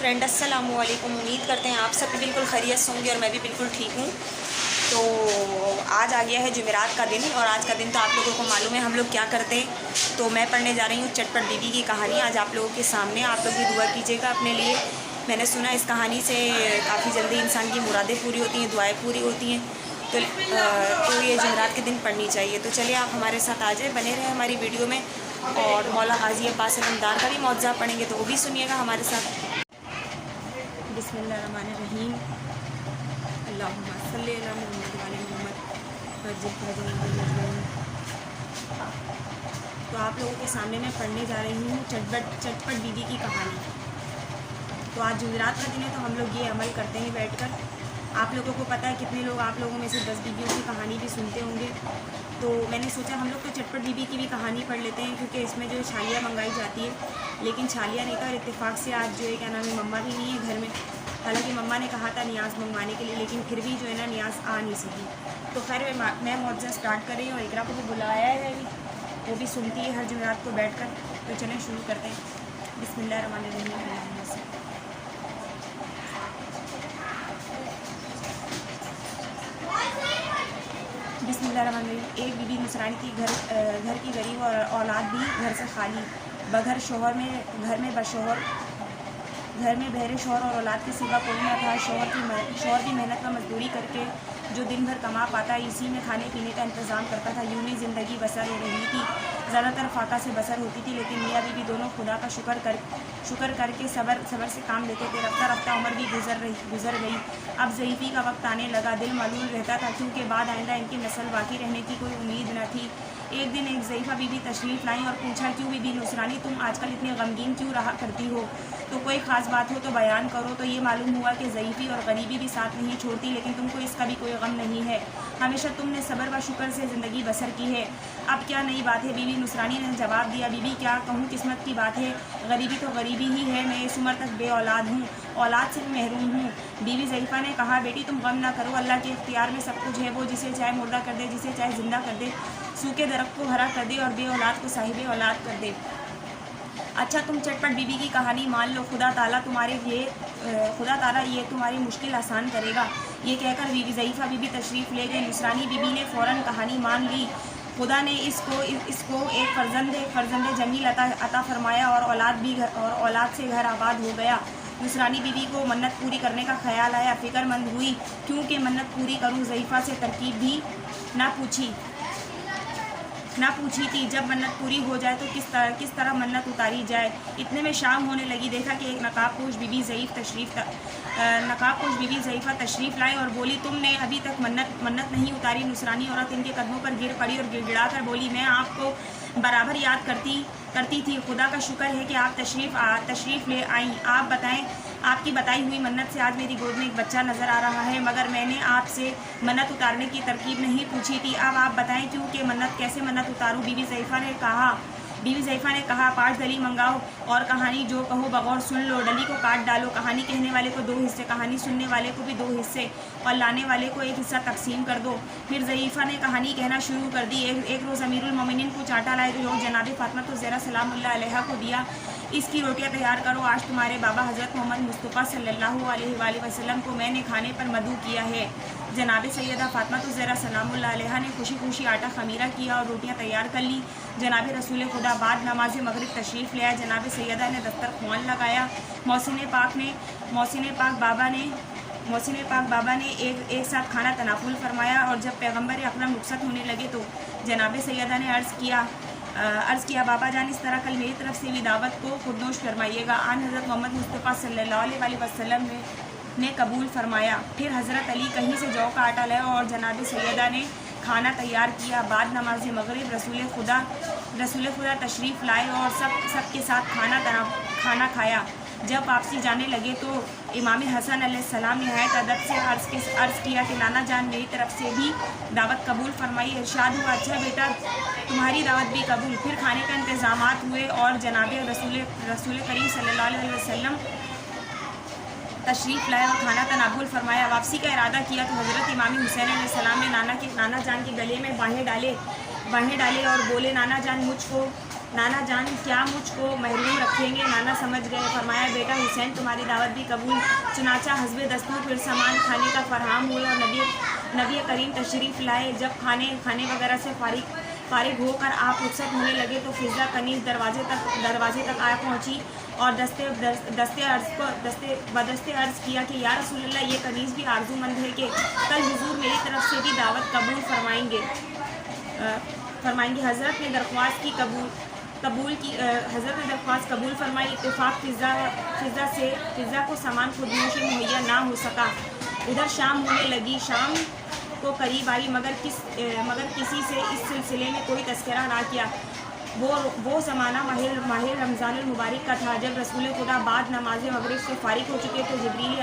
Friend अस्सलाम वालेकुम। उम्मीद करते हैं आप सब भी बिल्कुल खैरियत से होंगे और मैं भी बिल्कुल ठीक हूँ। तो आज आ गया है जुमेरात का दिन और आज का दिन तो आप लोगों को मालूम है हम लोग क्या करते हैं। तो मैं पढ़ने जा रही हूँ चटपट बीबी की कहानी आज आप लोगों के सामने। आप लोग भी दुआ कीजिएगा अपने लिए। मैंने सुना इस कहानी से काफ़ी जल्दी इंसान की मुरादें पूरी होती हैं, दुआएँ पूरी होती हैं। तो ये जुमेरात के दिन पढ़नी चाहिए। तो चलिए आप हमारे साथ आ जाए, बने रहे हमारी वीडियो में। और मौला गाजी अब्बास अलमदार का भी मौज़ा पढ़ेंगे तो वो भी सुनिएगा हमारे साथ। बिस्मिल्लाहिर्रहमानिर्रहीम। अल्लाहुम्मा सल्ली अला मुहम्मद व आले मुहम्मद। तो आप लोगों के सामने मैं पढ़ने जा रही हूँ चटपट बीबी की कहानी। तो आज जुमेरात का दिन है तो हम लोग ये अमल करते हैं बैठकर। आप लोगों को पता है कितने लोग आप लोगों में से 10 बीबियों की कहानी भी सुनते होंगे। तो मैंने सोचा हम लोग तो चटपट बीबी की भी कहानी पढ़ लेते हैं, क्योंकि इसमें जो छालियाँ मंगाई जाती है, लेकिन छालियाँ नहीं था और इत्तेफाक से आज जो है क्या नाम है मम्मा भी नहीं है घर में। हालांकि मम्मा ने कहा था नियाज़ मंगवाने के लिए, लेकिन फिर भी जो है ना नियाज़ आ नहीं सकी। तो खैर मैं मौज़ा स्टार्ट कर रही हूँ और इकरा को भी बुलाया है अभी, वो भी सुनती है हर जुमेरात को बैठ कर। तो चलें शुरू करते हैं। बिस्मिल्लाहिर्रहमानिर्रहीम। बिस्मिल्लाहिर्रहमानिर्रहीम। एक बीबी नसरानी थी, घर की गरीब और औलाद भी घर से खाली, बघर शोहर में घर में बहरे शोहर और औलाद के सिवा कोई ना था। शोहर की मेहनत व मजदूरी करके जो दिन भर कमा पाता इसी में खाने पीने का इंतज़ाम करता था। यूं ही ज़िंदगी बसर हो रही थी। ज़्यादातर फाका से बसर होती थी, लेकिन मियाँ बीबी दोनों खुदा का शुक्र करके सबर से काम लेते थे। रफ्ता रफ्ता उम्र भी गुजर गई। अब ज़ईफ़ी का वक्त आने लगा। दिल मालूल रहता था, क्योंकि बाद आइंदा इनकी नस्ल बाकी रहने की कोई उम्मीद न थी। एक दिन एक ज़ईफ़ा बीबी तशरीफ़ लाई और पूछा, क्यों बीबी नुसरानी तुम आजकल इतनी गमगीन क्यों रहा करती हो? तो कोई ख़ास बात हो तो बयान करो। तो ये मालूम हुआ कि ज़ईफ़ी और गरीबी भी साथ नहीं छोड़ती, लेकिन तुमको इसका भी कोई गम नहीं है। हमेशा तुमने सब्र व शुक्र से ज़िंदगी बसर की है। अब क्या नई बात है? बीबी नुसरानी ने जवाब दिया, बीबी क्या कहूँ, किस्मत की बात है। गरीबी तो गरीबी ही है। मैं इस उम्र तक बे औलाद हूँ, औलाद से महरूम हूँ। बीवी ज़ईफ़ा ने कहा, बेटी तुम गम ना करो, अल्लाह के इख्तियार में सब कुछ है। वो जिसे चाहे मुर्दा कर दे, जिसे चाहे ज़िंदा कर दे, सूखे दरख्त को हरा कर दे और बे औलाद को साहिब औलाद कर दे। अच्छा तुम चटपट बीबी की कहानी मान लो, खुदा ताला ये तुम्हारी मुश्किल आसान करेगा। ये कहकर बीबी ज़ईफ़ा बीबी तशरीफ़ ले गई। नुसरानी बीबी ने फ़ौरन कहानी मान ली। खुदा ने इसको एक फ़र्जंद जमील अता फरमाया और औलाद से घर आबाद हो गया। नुसरानी बीबी को मन्नत पूरी करने का ख्याल आया। फ़िक्रमंद हुई, क्योंकि मन्नत पूरी करूँ। ज़ईफ़ा से तरकीब भी ना पूछी थी। जब मन्नत पूरी हो जाए तो किस तरह मन्नत उतारी जाए। इतने में शाम होने लगी। देखा कि एक नकाबपोश बीबी ज़ईफ़ा तशरीफ़ लाई और बोली, तुमने अभी तक मन्नत नहीं उतारी। नुसरानी औरत इनके कदमों पर गिर पड़ी और गिड़गिड़ा कर बोली, मैं आपको बराबर याद करती थी। खुदा का शुक्र है कि आप तशरीफ़ ले आईं। आप बताएं, आपकी बताई हुई मन्नत से आज मेरी गोद में एक बच्चा नज़र आ रहा है, मगर मैंने आपसे मन्नत उतारने की तरकीब नहीं पूछी थी। अब आप बताएं क्यों कि कैसे मन्नत उतारूं? बीवी ज़ईफ़ा ने कहा, 5 डली मंगाओ और कहानी जो कहो बगौर सुन लो। डली को काट डालो। कहानी कहने वाले को 2 हिस्से, कहानी सुनने वाले को भी 2 हिस्से और लाने वाले को 1 हिस्सा तकसीम कर दो। फिर ज़ईफ़ा ने कहानी कहना शुरू कर दी। एक रोज़ अमीरुल मोमिनीन को चाटा लाए जो जनाब फ़ातिमा ज़हरा सलामुल्लाह अलैहा को दिया, इसकी रोटियां तैयार करो। आज तुम्हारे बाबा हज़रत मोहम्मद मुस्तफ़ा सल्लल्लाहु अलैहि वसल्लम को मैंने खाने पर मदऊ किया है। जनाब सैयदा फ़ातिमा ज़हरा सलामुल्लाह अलैहा ने खुशी खुशी आटा खमीरा किया और रोटियां तैयार कर ली। जनाब रसूल खुदा बाद नमाज मगरिब तशरीफ़ ले आए। जनाब सैयदा ने दस्तरख़्वान लगाया। मोहसिन पाक बाबा ने एक साथ खाना तनाफुल फरमाया और जब पैगम्बर अकरम रुखसत होने लगे तो जनाब सैयदा ने अर्ज़ किया, बाबा जान इस तरह कल मेरी तरफ से भी दावत को खुदनोश फरमाइएगा। आन हज़रत मोहम्मद मुस्तफ़ा सल्लल्लाहु अलैहि वसल्लम ने कबूल फरमाया। फिर हज़रत अली कहीं से जौ का आटा लाया और जनाब सैयदा ने खाना तैयार किया। बाद नमाज मगरिब रसूल खुदा तशरीफ़ लाए और सब के साथ खाना खाया। जब वापसी जाने लगे तो इमाम हसन अलैहिस्सलाम नहायत अदब से अर्ज़ किया कि नाना जान मेरी तरफ से भी दावत कबूल फरमाई। इरशाद हुआ, अच्छा बेटा तुम्हारी दावत भी कबूल। फिर खाने का इंतज़ामात हुए और जनाब रसूल करीम सल्लल्लाहु अलैहि वसल्लम तशरीफ़ लाए और खाना तनावुल फरमाया। वापसी का इरादा किया तो हज़रत इमाम हुसैन अलैहिस्सलाम ने नाना जान के गले में बाहें डाले और बोले, नाना जान नाना जान क्या मुझको महरूम रखेंगे? नाना समझ गए। फरमाया बेटा हुसैन तुम्हारी दावत भी कबूल। चुनाचा हस्बे दस्तूर फिर सामान खाने का फरहाम हुए और नबी करीम तशरीफ़ लाए। जब खाने वगैरह से फारिग होकर आप रुखसत होने लगे तो फिज़ा कनीज़ दरवाजे तक आ पहुँची और बदस्ते अर्ज़ किया कि या रसूलल्लाह, ये कनीज़ भी आरज़ूमंद है कि कल हुजूर मेरी तरफ से भी दावत कबूल फरमाएंगे। हज़रत ने दरख्वास्त कबूल फरमाई। इत्तेफाक फ़िज़ा को सामान खुदनोश मुहैया ना हो सका। उधर शाम होने लगी। शाम को करीब आई मगर किसी से इस सिलसिले में कोई तस्करा ना किया। वो ज़माना माहिर रमज़ानुल मुबारक का था। जब रसूल खुदा बाद नमाज मगरिब से फारिग हो चुके तो जिब्रील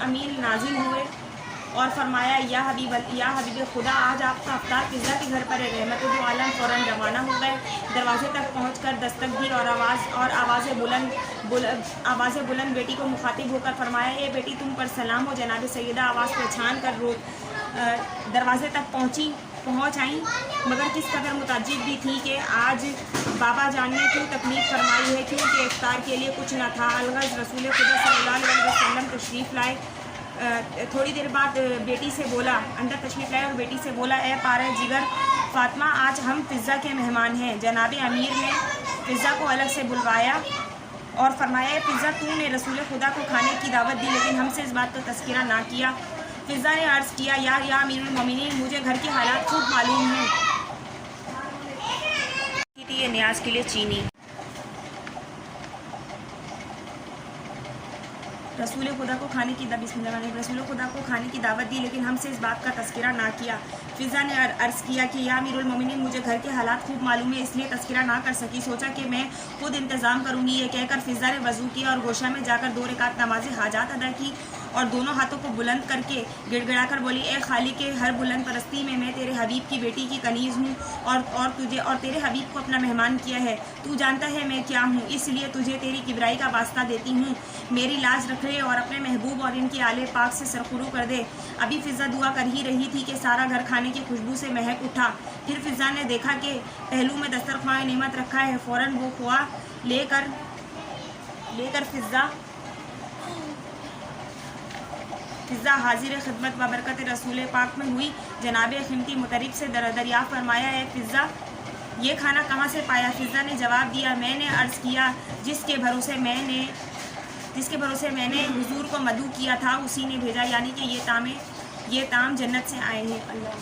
अमीन नाजिल हुए और फरमाया या हबीब खुदा, आज आपका अफ्तार फ़िज़ा के घर पर है। रहमत दो आलम फ़ौरन रवाना हो गए। दरवाजे तक पहुंचकर दस्तक दी और आवाज़ बुलंद बेटी को मुखातिब होकर फरमाया, ए बेटी, तुम पर सलाम हो। जनाब सैयदा आवाज़ पहचान कर दरवाजे तक पहुँच आई मगर किस कदर मुताज्जिब भी थी कि आज बाबा जान ने क्यों तकलीफ़ फरमाई है, क्योंकि इफ्तार के लिए कुछ न था। अलगज़ रसूल खुदा सल्लल्लाहु अलैहि वसल्लम तशरीफ़ लाए। थोड़ी देर बाद बेटी से बोला, अंदर तशरीफ़ लाए और बेटी से बोला, ए पारे जिगर फ़ातिमा, आज हम फ़िज़ा के मेहमान हैं। जनाब अमीर ने फ़िज़ा को अलग से बुलवाया और फरमाया, फ़िज़ा, तूने रसूल खुदा को खाने की दावत दी लेकिन हमसे इस बात का तज़किरा ना किया। फ़िज़ा ने अर्ज़ किया, या अमीरुल मोमिनीन, मुझे घर के हालात खूब मालूम हैं। ये न्याज के लिए चीनी। रसूल खुदा को खाने की दावत दी लेकिन हमसे इस बात का तज़किरा ना किया। फ़िज़ा ने अर्ज़ किया कि या अमीरुल मोमिनीन, मुझे घर के हालात खूब मालूम है, इसलिए तज़किरा ना कर सकी। सोचा कि मैं खुद इंतज़ाम करूँगी। ये कहकर फ़िज़ा ने वज़ू किया और गोशा में जाकर 2 रकात नमाज़ हाजात अदा की और दोनों हाथों को बुलंद करके गिड़गिड़ाकर बोली, ए खाली के हर बुलंद परस्ती में मैं तेरे हबीब की बेटी की कनीज़ हूँ और तुझे और तेरे हबीब को अपना मेहमान किया है। तू जानता है मैं क्या हूँ, इसलिए तुझे तेरी किबराई का वास्ता देती हूँ। मेरी लाज रख ले और अपने महबूब और इनके आले पाक से सरखुरू कर दे। अभी फ़िज़ा दुआ कर ही रही थी कि सारा घर खाने की खुशबू से महक उठा। फिर फ़िज़ा ने देखा कि पहलू में दस्तरख्वां नेमत रखा है। फ़ौरन वो खुआ लेकर फ़िज़ा हाजिर खिदमत बबरकत रसूल पाक में हुई। जनाब ख़िमती मुतरिब से दरियाफ़्त फरमाया, है फ़िज़ा, ये खाना कहाँ से पाया? फ़िज़ा ने जवाब दिया, मैंने अर्ज़ किया जिसके भरोसे मैंने हुजूर को मदू किया था उसी ने भेजा, यानी कि ये ताम जन्नत से आए हैं। अल्लाह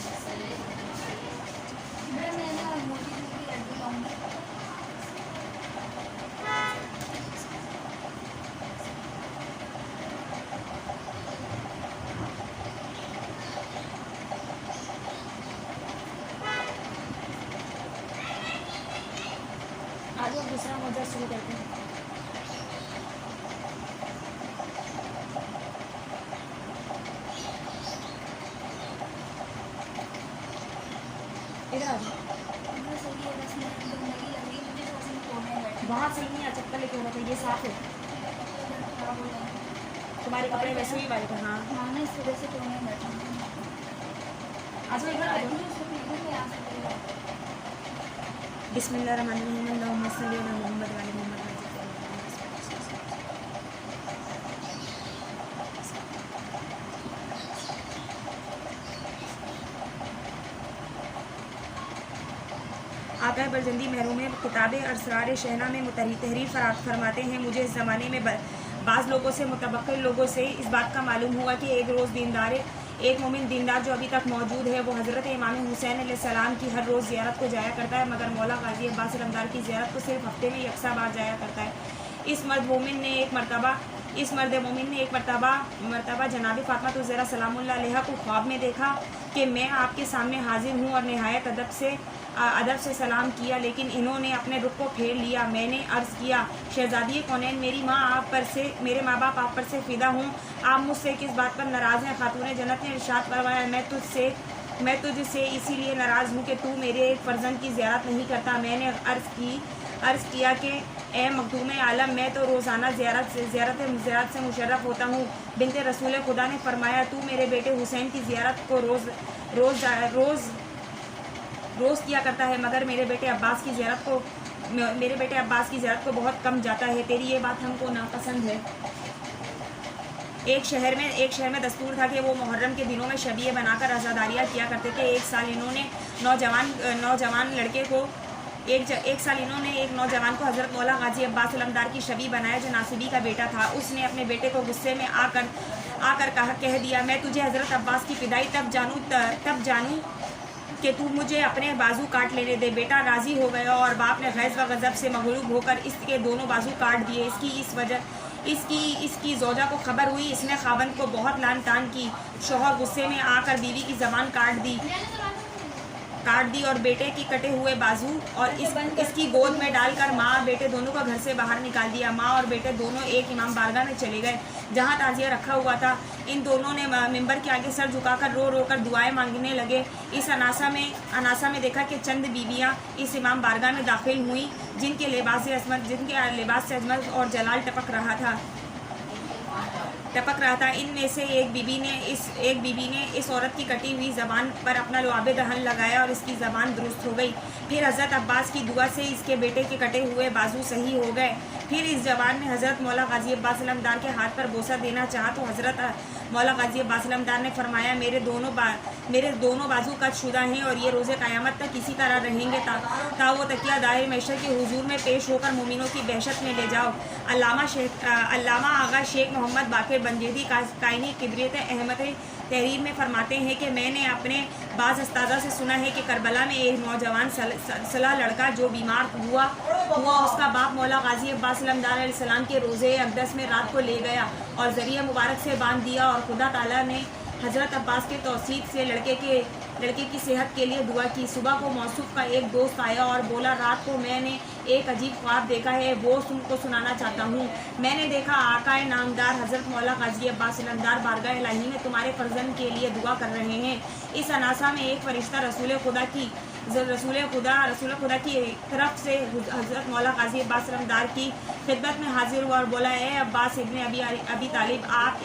आज हम दूसरा मौजूद शुरू करते हैं। इधर आ जाओ। वहाँ सही नहीं, चक्कर लेके होना चाहिए, साफ है। तुम्हारे कपड़े वैसे ही वाइट है। हाँ, इस वजह से तो नहीं बैठा। आ जाओ, इधर आ जाओ। बिस्मिल्लाहिर्रहमानिर्रहीम। अल्लाहुम्मा सल्ली अला मुहम्मद व अला मुहम्मद। आका बरजंदी महरूम किताब असरार शहना में तहरीर फरमाते हैं, मुझे इस ज़माने में बाज़ लोगों से मुतबक्किल लोगों से इस बात का मालूम हुआ कि एक मोमिन दीनदार जो अभी तक मौजूद है वो हज़रत इमाम हुसैन अलैहिस्सलाम की हर रोज़ ज़ियारत को जाया करता है, मगर मौला गाजी अब्बास रमदार की ज़ियारत को सिर्फ हफ्ते में यकसा बार जाया करता है। इस मर्द मोमिन ने एक मरतबा जनाब फ़ातिमा तो ज़रा सलामुल्लाह अलैहा को ख्वाब में देखा कि मैं आपके सामने हाजिर हूँ और नहायत अदब से सलाम किया, लेकिन इन्होंने अपने रुख को फेर लिया। मैंने अर्ज़ किया, शहज़ादी कौनैन, मेरे माँ बाप आप पर से फ़िदा हूँ, आप मुझसे किस बात पर नाराज़ हैं? खातून जन्नत ने इरशाद फरमाया, मैं तुझसे इसीलिए नाराज़ हूँ कि तू मेरे एक फ़र्जंद की ज़ियारत नहीं करता। मैंने अर्ज़ किया कि ए मखदूम आलम, मैं तो रोज़ाना ज़ियारत से मुशर्रफ होता हूँ। बिनते रसूल खुदा ने फरमाया, तू मेरे बेटे हुसैन की ज़ियारत को रोज़ किया करता है, मगर मेरे बेटे अब्बास की ज़ियारत को बहुत कम जाता है। तेरी ये बात हमको नापसंद है। एक शहर में दस्तूर था कि वो मुहर्रम के दिनों में शबीए बनाकर आज़ादारियाँ किया करते थे। एक साल इन्होंने एक नौजवान को हज़रत मौला गाजी अब्बास अलमदार की शबी बनाया, जो नासिबी का बेटा था। उसने अपने बेटे को गुस्से में आकर कह दिया, मैं तुझे हज़रत अब्बास की पिदाई तब जानूँ कि तू मुझे अपने बाजू काट लेने दे। बेटा राज़ी हो गया और बाप ने गैज़ व गज़ब से मगलूब होकर इसके दोनों बाजू काट दिए। इसकी ज़ौजा को खबर हुई। इसने खावंद को बहुत लान तान की। शौहर गुस्से में आकर बीवी की ज़बान काट दी और बेटे की कटे हुए बाजू और इसकी गोद में डालकर माँ और बेटे दोनों को घर से बाहर निकाल दिया। माँ और बेटे दोनों एक इमाम बारगाह में चले गए जहाँ ताज़िया रखा हुआ था। इन दोनों ने मिंबर के आगे सर झुकाकर रो रो कर दुआएं मांगने लगे। इस अनासा में देखा कि चंद बीवियाँ इस इमाम बारगाह में दाखिल हुई, जिनके लिबास से अजमत और जलाल टपक रहा था। इनमें से एक बीबी ने इस औरत की कटी हुई ज़बान पर अपना लुआब दहन लगाया और इसकी ज़बान दुरुस्त हो गई। फिर हज़रत अब्बास की दुआ से इसके बेटे के कटे हुए बाजू सही हो गए। फिर इस जवान ने हज़रत मौला गाजी अब्बास अलमदार के हाथ पर बोसा देना चाहा तो हज़रत मौला गाजी अब्बास अलमदार ने फरमाया, मेरे दोनों बाजू कतशुदा हैं और ये रोज़े क़यामत तक इसी तरह रहेंगे ता वो तकिया दायर मैशर के हुजूर में पेश होकर मोमिनों की दहशत में ले जाओ। अल्लामा आगा शेख मोहम्मद बाकिर बंजेदी कायनी किबरियत अहमद तहरीर में फरमाते हैं कि मैंने अपने बाज़ अस्तादा से सुना है कि करबला में एक नौजवान सलाह लड़का जो बीमार हुआ उसका बाप मौला गाजी अब्बास अलमदार अलैहिस्सलाम के रोज़े अक़दस में रात को ले गया और ज़रिया मुबारक से बांध दिया और खुदा ताला ने हज़रत अब्बास के तौसीफ से लड़के की सेहत के लिए दुआ की। सुबह को मौसूफ का एक दोस्त आया और बोला, रात को मैंने एक अजीब ख्वाब देखा है, वो तुमको सुनाना चाहता हूँ। मैंने देखा आकाए नामदार हज़रत मौला गाजी अब्बास अलमदार बारगाह इलाही में तुम्हारे फर्जंद के लिए दुआ कर रहे हैं। इस अनासा में एक फ़रिश्ता रसूल खुदा की तरफ से हज़रत मौला गाजी अब्बास अलमदार की खिदमत में हाजिर हुआ और बोला, ए अब्बास इब्न अबी तालिब, आप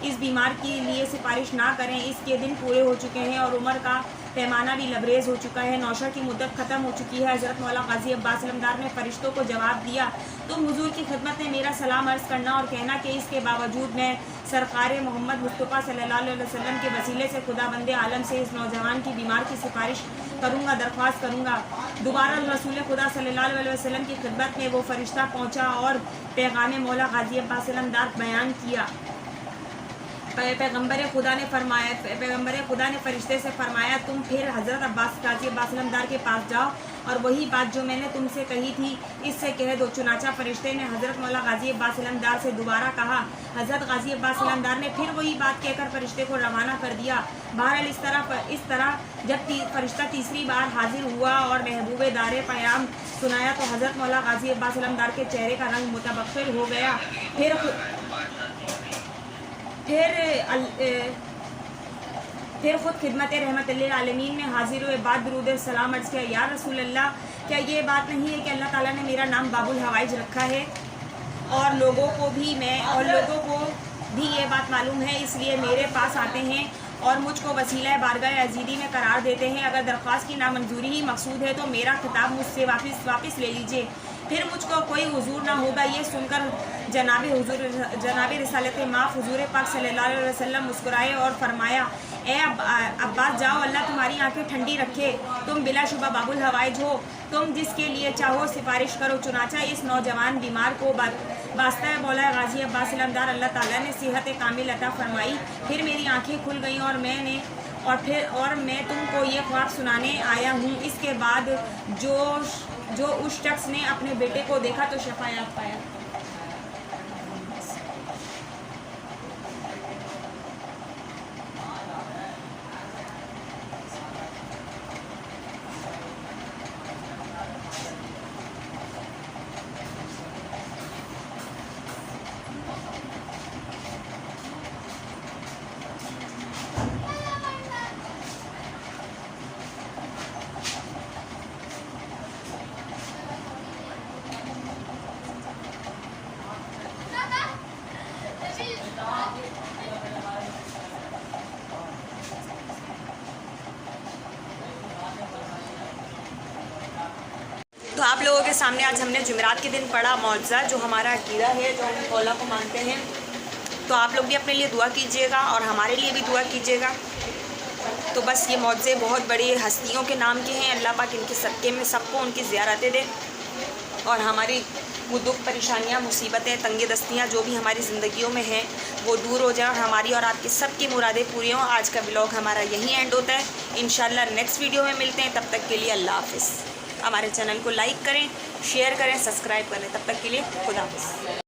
इस बीमार के लिए सिफारिश ना करें। इसके दिन पूरे हो चुके हैं और उम्र का पैमाना भी लबरेज हो चुका है। नौशा की मुद्दत ख़त्म हो चुकी है। हज़रत मौला गाजी अब्बास अलमदार ने फ़रिश्तों को जवाब दिया, तुम हुजूर की खिदमत में मेरा सलाम अर्ज़ करना और कहना कि इसके बावजूद मैं सरकार मोहम्मद मुस्तफ़ा सल्लल्लाहु अलैहि वसल्लम के वसीले से खुदा बंदे आलम से इस नौजवान की बीमार की सिफारिश करूँगा, दरख्वास्त करूँगा। दोबारा रसूल खुदा सल्लल्लाहु अलैहि वसल्लम की खिदमत में वो फ़रिश्ता पहुँचा और पैगाम मौला गाजी अब्बास अलमदार बयान किया। पैगम्बर खुदा ने फ़रिश्ते से फरमाया, तुम फिर हज़रत गाजी अब्बास अलमदार के पास जाओ और वही बात जो मैंने तुमसे कही थी इससे कह दो। चुनाचा फ़रिश्ते ने हज़रत मौला गाजी अब्बास अलमदार से दोबारा कहा। हज़रत गाजी अब्बास अलमदार ने फिर वही बात कहकर फ़रिश्ते को रवाना कर दिया। बहरहाल इस तरह जब फ़रिश्ता तीसरी बार हाजिर हुआ और महबूब दारे पैगाम सुनाया तो हज़रत मौला गाजी अब्बास अलमदार के चेहरे का रंग मुतबख्खिर हो गया। फिर खुद खिदमत रहमत लिल आलमीन में हाजिर हुए बाद दुरूद सलाम अर्ज़ किया, या रसूल अल्लाह, क्या ये बात नहीं है कि अल्लाह ताला ने मेरा नाम बाबुल हवाइज रखा है और लोगों को भी ये बात मालूम है, इसलिए मेरे पास आते हैं और मुझको वसीला बारगाह अजीदी में करार देते हैं। अगर दरख्वास्त की नामंजूरी ही मकसूद है तो मेरा खिताब मुझसे वापस ले लीजिए। फिर मुझको कोई हुजूर ना होगा। ये सुनकर जनाब रिसालत माफ़ हुजूर पाक सल्लल्लाहु अलैहि वसल्लम मुस्कुराए और फरमाया, ए अब्बास जाओ, अल्लाह तुम्हारी आंखें ठंडी रखे, तुम बिलाशुबा बाबुल हवाइज हो, तुम जिसके लिए चाहो सिफारिश करो। चुनाचा इस नौजवान बीमार को वास्ता मौला गाजी अब्बास अलमदार अल्लाह ताला ने सेहत कामिल अता फरमाई। फिर मेरी आंखें खुल गईं और मैं तुमको ये ख्वाब सुनाने आया हूँ। इसके बाद जो उस शख्स ने अपने बेटे को देखा तो शफायात पाया। सामने आज हमने जुमेरात के दिन पढ़ा मौज़ा, जो हमारा अकीदा है, जो हम मौला को मानते हैं। तो आप लोग भी अपने लिए दुआ कीजिएगा और हमारे लिए भी दुआ कीजिएगा। तो बस ये मौज़े बहुत बड़ी हस्तियों के नाम के हैं। अल्लाह पाक इनके सदक़े में सबको उनकी ज़ियारतें दे और हमारी वो दुख, परेशानियाँ, मुसीबतें, तंगे दस्तियाँ जो भी हमारी ज़िंदगियों में हैं वो दूर हो जाए और हमारी और आपकी सबकी मुरादें पूरी हों। आज का व्लॉग हमारा यहीं एंड होता है। इंशाल्लाह नेक्स्ट वीडियो में मिलते हैं। तब तक के लिए अल्लाह हाफ़िज़। हमारे चैनल को लाइक करें, शेयर करें, सब्सक्राइब करें। तब तक के लिए खुदा हाफ़िज़।